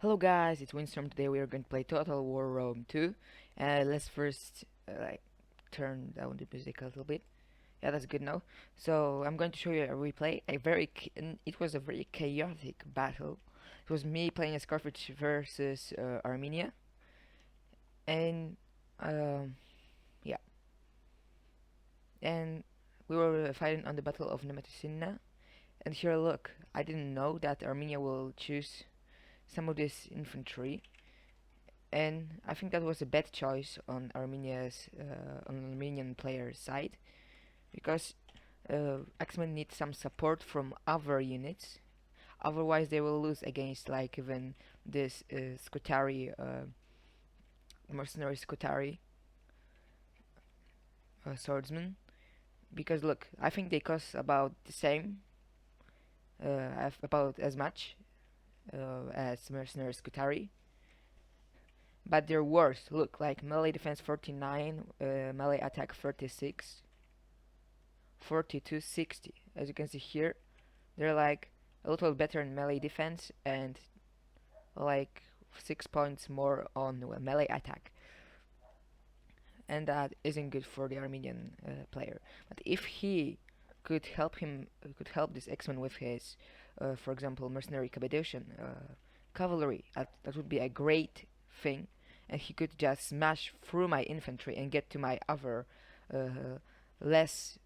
Hello guys, it's Windstorm. Today we are going to play Total War Rome 2. Let's first turn down the music a little bit. Yeah, that's good now. So I'm going to show you a replay. And it was a very chaotic battle. It was me playing as Carthage versus Armenia, and um, yeah, and we were fighting on the Battle of Nemetisina. And here, look, I didn't know that Armenia will choose some of this infantry, and I think that was a bad choice on Armenian player's side because X-Men need some support from other units. Otherwise, they will lose against like even this Skutari mercenary Skutari swordsman. Because look, I think they cost about the same, about as much as mercenary Skutari, but they're worse. Look, like melee defense 49, melee attack 36, 42, 60. As you can see here, they're like a little better in melee defense and like 6 points more on melee attack. And that isn't good for the Armenian player. But if he could help this X-Men with his, for example, mercenary Cappadocian cavalry, that would be a great thing. And he could just smash through my infantry and get to my other uh, less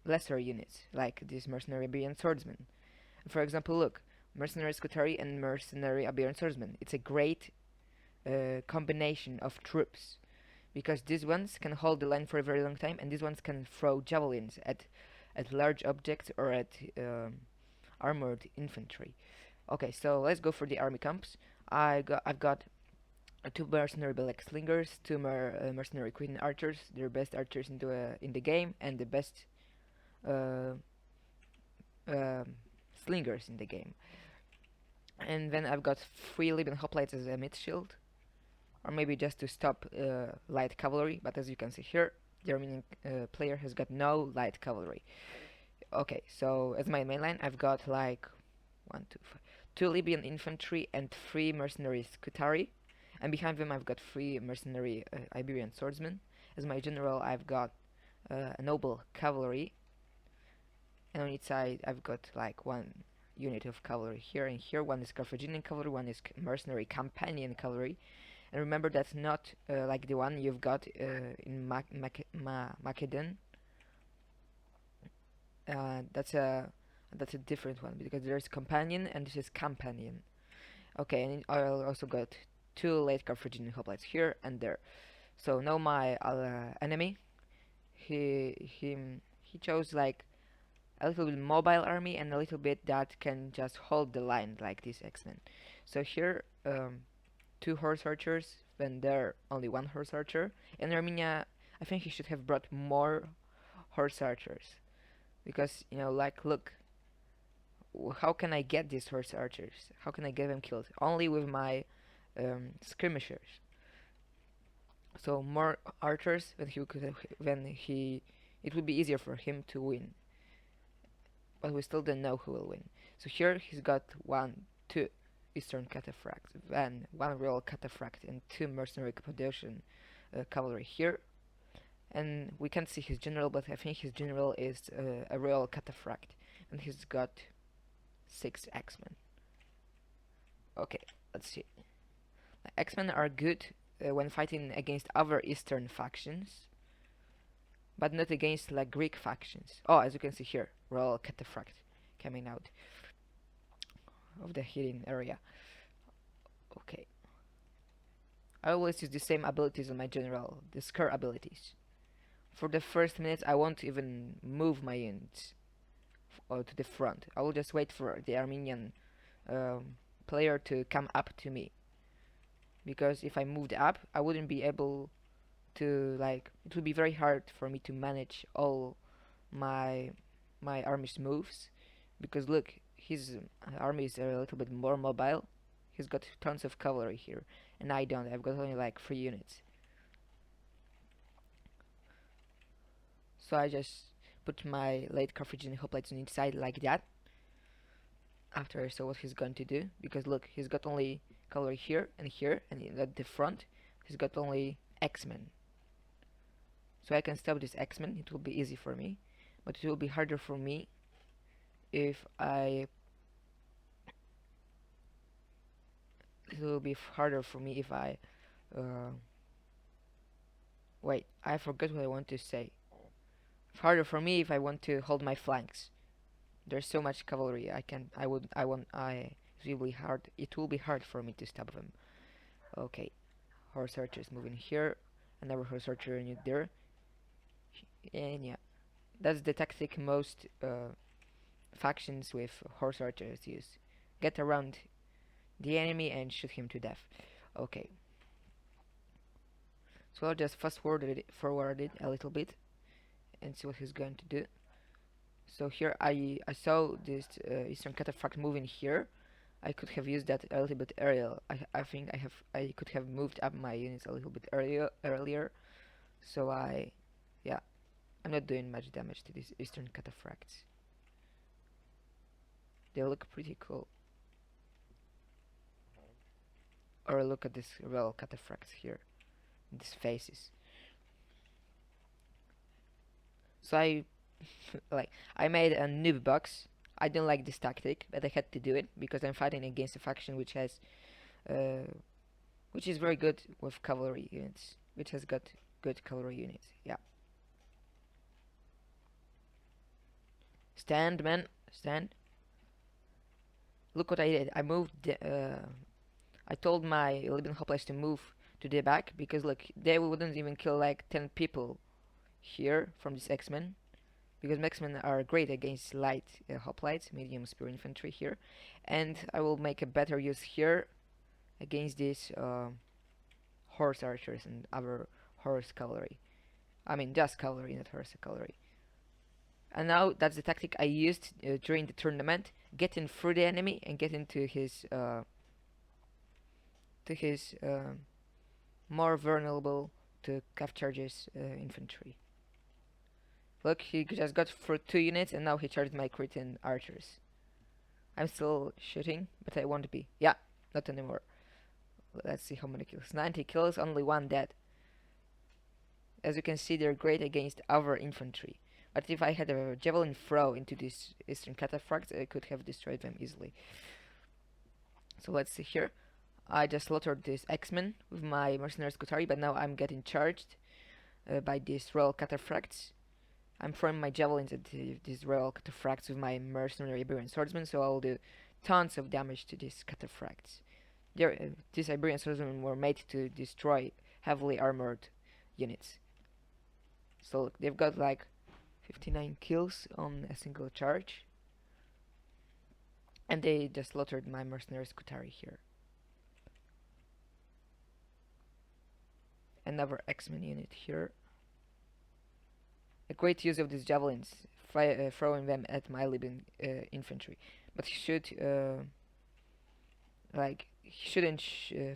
lesser units, like this mercenary Iberian swordsman. For example, look, mercenary Scutari and mercenary Iberian swordsman. It's a great combination of troops because these ones can hold the line for a very long time, and these ones can throw javelins at large objects or at armored infantry. Okay, so let's go for the army camps. I've got two mercenary black slingers, two mercenary queen archers. They're best archers in the game and the best uh, um slingers in the game. And then I've got three Libyan hoplites as a mid shield, or maybe just to stop light cavalry. But as you can see here, the Armenian player has got no light cavalry. Okay, so as my main line, I've got like one, two, five, two Libyan infantry and three mercenary Scutari, and behind them I've got three mercenary Iberian swordsmen. As my general, I've got a noble cavalry, and on each side I've got like one unit of cavalry here and here. One is Carthaginian cavalry, one is mercenary Campanian cavalry. And remember, that's not like the one you've got in Macedon. Uh, that's a that's a different one because there's companion and this is companion. Okay, and I also got two late Carthaginian hoplites here and there. So now my enemy, he chose like a little bit mobile army and a little bit that can just hold the line like this X-Men. So here, two horse archers, then there only one horse archer. In Armenia, I think he should have brought more horse archers because like look, how can I get these horse archers? How can I get them killed? Only with my skirmishers. So more archers, it would be easier for him to win. But we still don't know who will win. So here he's got one, two Eastern Cataphracts, then one Royal Cataphract, and two Mercenary Cappadocian cavalry here. And we can't see his general, but I think his general is a Royal Cataphract, and he's got six X-Men. Okay, let's see. X-Men are good when fighting against other Eastern factions, but not against like Greek factions. Oh, as you can see here, Royal Cataphract coming out of the hidden area. Okay. I always use the same abilities on my general, the scare abilities. For the first minutes, I won't even move my units to the front. I will just wait for the Armenian player to come up to me. Because if I moved up, I wouldn't be able to like. It would be very hard for me to manage all my army's moves. Because look, his army is a little bit more mobile. He's got tons of cavalry here, and I don't. I've got only like 3 units. So I just put my late Carthaginian hoplites on each side like that. after I saw what he's going to do, because look, he's got only cavalry here, and at the front, he's got only X-Men. So I can stop this X-Men, it will be easy for me, but it will be harder for me if I... It will be harder for me if I... Wait, I forgot what I want to say. It's harder for me if I want to hold my flanks. There's so much cavalry. It will be hard for me to stop them. Okay, horse archers moving here, another horse archer unit there, and yeah, that's the tactic most factions with horse archers use. Get around the enemy and shoot him to death. Okay, so I'll just forward it a little bit and see what he's going to do. So here I saw this Eastern Cataphract moving here. I could have used that a little bit earlier. I think I could have moved up my units a little bit earlier. So yeah, I'm not doing much damage to these Eastern Cataphracts. They look pretty cool. Or look at this Royal Cataphracts here, these faces. So I made a noob box. I don't like this tactic, but I had to do it because I'm fighting against a faction which is very good with cavalry units, which has got good cavalry units. Yeah. Stand, man, stand. Look what I did. I moved. I told my Libyan hoplites to move to the back because look, they wouldn't even kill like 10 people here from this X-Men. Because X-Men are great against light hoplites, medium spear infantry here, and I will make a better use here against these horse archers and other horse cavalry. I mean, just cavalry, not horse cavalry. And now that's the tactic I used during the tournament: get in through the enemy and get into his more vulnerable to cav charges infantry. Look, he just got through 2 units and now he charged my Cretan archers. I'm still shooting, but I won't be. Yeah, not anymore. Let's see how many kills. 90 kills, only 1 dead. As you can see, they're great against our infantry. But if I had a javelin throw into these Eastern Cataphracts, I could have destroyed them easily. So let's see here. I just slaughtered this X-Men with my mercenary Scutari, but now I'm getting charged by these Royal Cataphracts. I'm throwing my javelins at these Royal Cataphracts with my mercenary Iberian swordsmen, so I'll do tons of damage to these Cataphracts. These Iberian swordsmen were made to destroy heavily armored units. So look, they've got like 59 kills on a single charge. And they just slaughtered my mercenary Scutari here. Another X-Men unit here. A great use of these javelins, throwing them at my Libyan infantry. But he shouldn't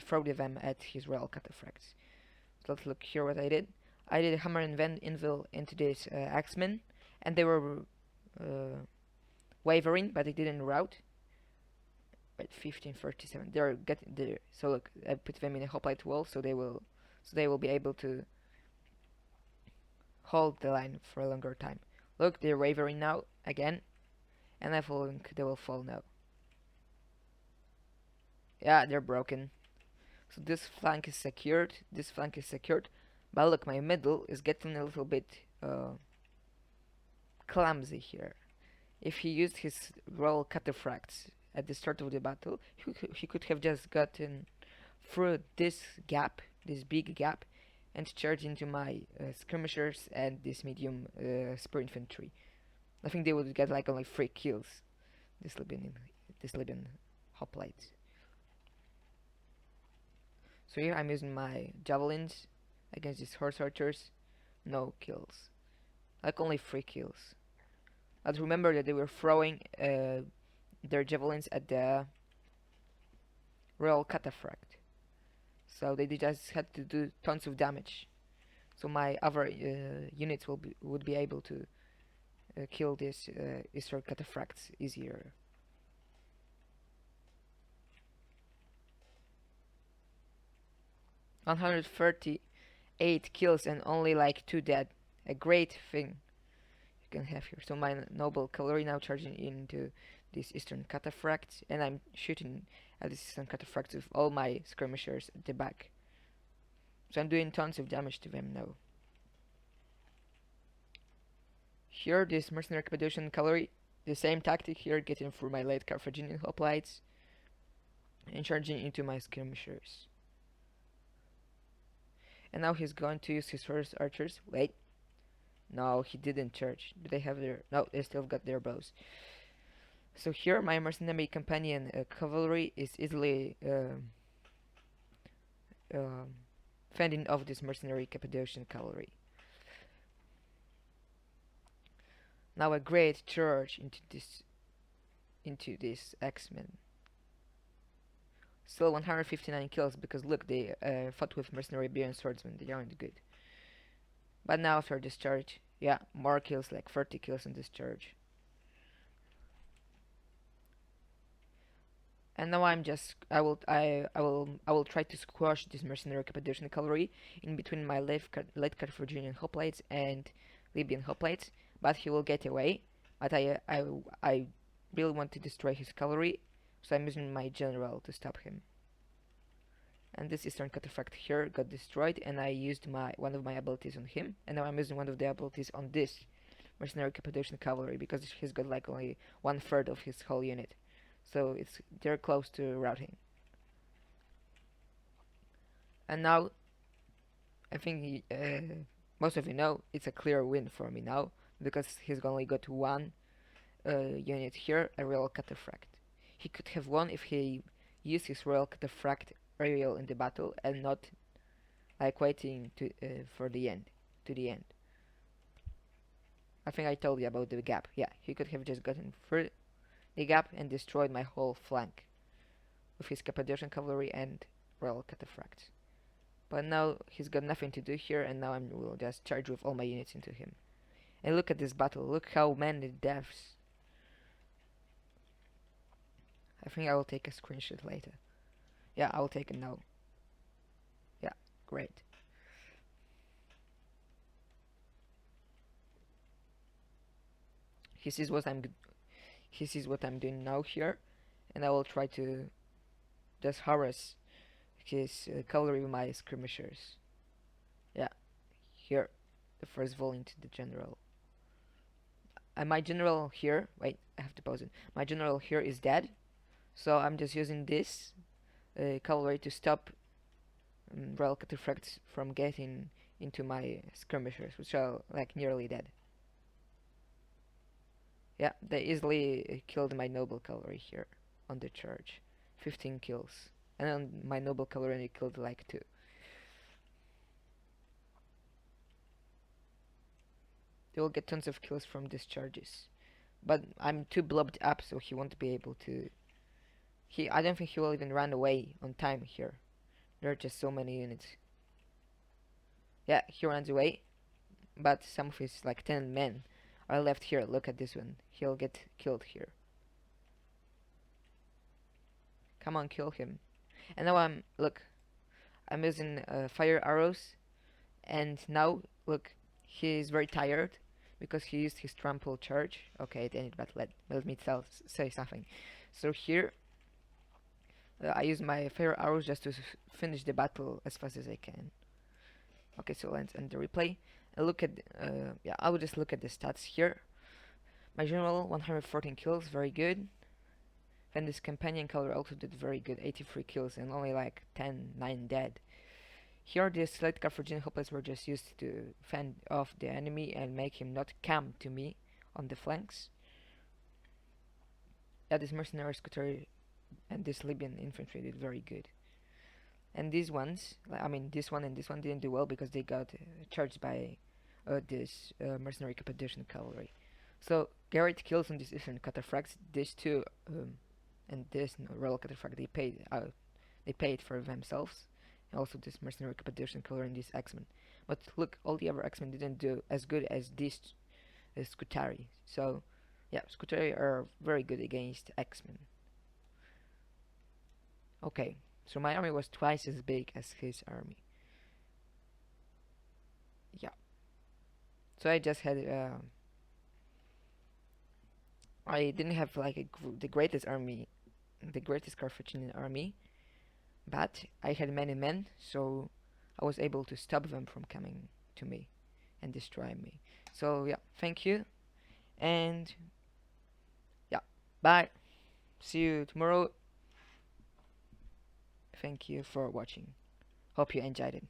throw them at his Royal Cataphracts. So let's look here what I did. I did a hammer and anvil into this X-Men, and they were wavering, but they didn't rout. At 1537, they're getting there. So look, I put them in a hoplite wall, so they will be able to hold the line for a longer time. Look, they're wavering now again, and I think they will fall now. Yeah, they're broken. So this flank is secured. But look, my middle is getting a little bit clumsy here. If he used his Royal Cataphracts at the start of the battle, he could have just gotten through this gap, this big gap, and charge into my skirmishers and this medium spear infantry. I think they would get like only 3 kills. This Libyan hoplites. So here I'm using my javelins against these horse archers. No kills. Like only 3 kills. But remember that they were throwing their javelins at the Royal Cataphract. So they just had to do tons of damage. So my other units would be able to kill these Eastern Cataphracts easier. 138 kills and only like 2 dead. A great thing you can have here. So my noble cavalry now charging into this eastern cataphract, and I'm shooting at this eastern cataphract with all my skirmishers at the back. So I'm doing tons of damage to them now. Here, this mercenary Cappadocian cavalry, the same tactic here, getting through my late Carthaginian hoplites and charging into my skirmishers. And now he's going to use his first archers. Wait, no, he didn't charge. Do they have their? No, they still got their bows. So here, my mercenary companion cavalry is easily um, fending off this mercenary Cappadocian cavalry. Now a great charge into this X-Men. Still 159 kills because look, they fought with mercenary Iberian swordsmen. They aren't good. But now after this charge, yeah, more kills, like 30 kills in this charge. And now I will try to squash this mercenary Cappadocian cavalry in between my late Carthaginian hoplites and Libyan hoplites, but he will get away. But I really want to destroy his cavalry, so I'm using my general to stop him. And this eastern cataphract here got destroyed, and I used one of my abilities on him, and now I'm using one of the abilities on this mercenary Cappadocian cavalry because he's got like only 1/3 of his whole unit, so they're close to routing. And now I think most of you know it's a clear win for me now because he's only got one unit here, a royal cataphract. He could have won if he used his royal cataphract aerial in the battle and not like waiting for the end, to the end. I think I told you about the gap. Yeah, he could have just gotten through the gap and destroyed my whole flank with his Cappadocian cavalry and royal cataphracts. But now he's got nothing to do here, and now I will just charge with all my units into him. And look at this battle. Look how many deaths. I think I will take a screenshot later. Yeah, I will take it now. Yeah, great. He sees what I'm doing now here, and I will try to just harass his cavalry with my skirmishers. Yeah, here, the first volley into the general. And my general here, wait, I have to pause it. My general here is dead, so I'm just using this cavalry to stop royal cataphracts from getting into my skirmishers, which are like nearly dead. Yeah, they easily killed my noble cavalry here on the charge. 15 kills. And then my noble cavalry only killed like 2. They will get tons of kills from these charges. But I'm too blobbed up, so he won't be able to... I don't think he will even run away on time here. There are just so many units. Yeah, he runs away. But some of his like 10 men are left here. Look at this one. He'll get killed here. Come on, kill him. And now I'm using fire arrows. And now, look, he's very tired because he used his trample charge. Okay, it ended, but let me say something. So here, I use my fire arrows just to finish the battle as fast as I can. Okay, so let's end the replay. And look at, yeah, I will just look at the stats here. My general, 114 kills, very good. Then this companion cavalry also did very good, 83 kills and only like 9 dead. Here these late Carthaginian hoplites were just used to fend off the enemy and make him not come to me on the flanks. Yeah, this mercenary scutari and this Libyan infantry did very good. And these ones, I mean this one and this one didn't do well because they got charged by this mercenary Cappadocian cavalry. So Garrett kills on these eastern cataphracts. These two and this royal cataphract they paid for themselves. And also this mercenary Cappadocian cavalry and these X-Men. But look, all the other X-Men didn't do as good as these Scutari. So yeah, Scutari are very good against X-Men. Okay, so my army was twice as big as his army. yeah. So I just had I didn't have like the greatest army, the greatest Carthaginian army, but I had many men, so I was able to stop them from coming to me and destroy me. So yeah, thank you, and yeah, bye. See you tomorrow. Thank you for watching. Hope you enjoyed it.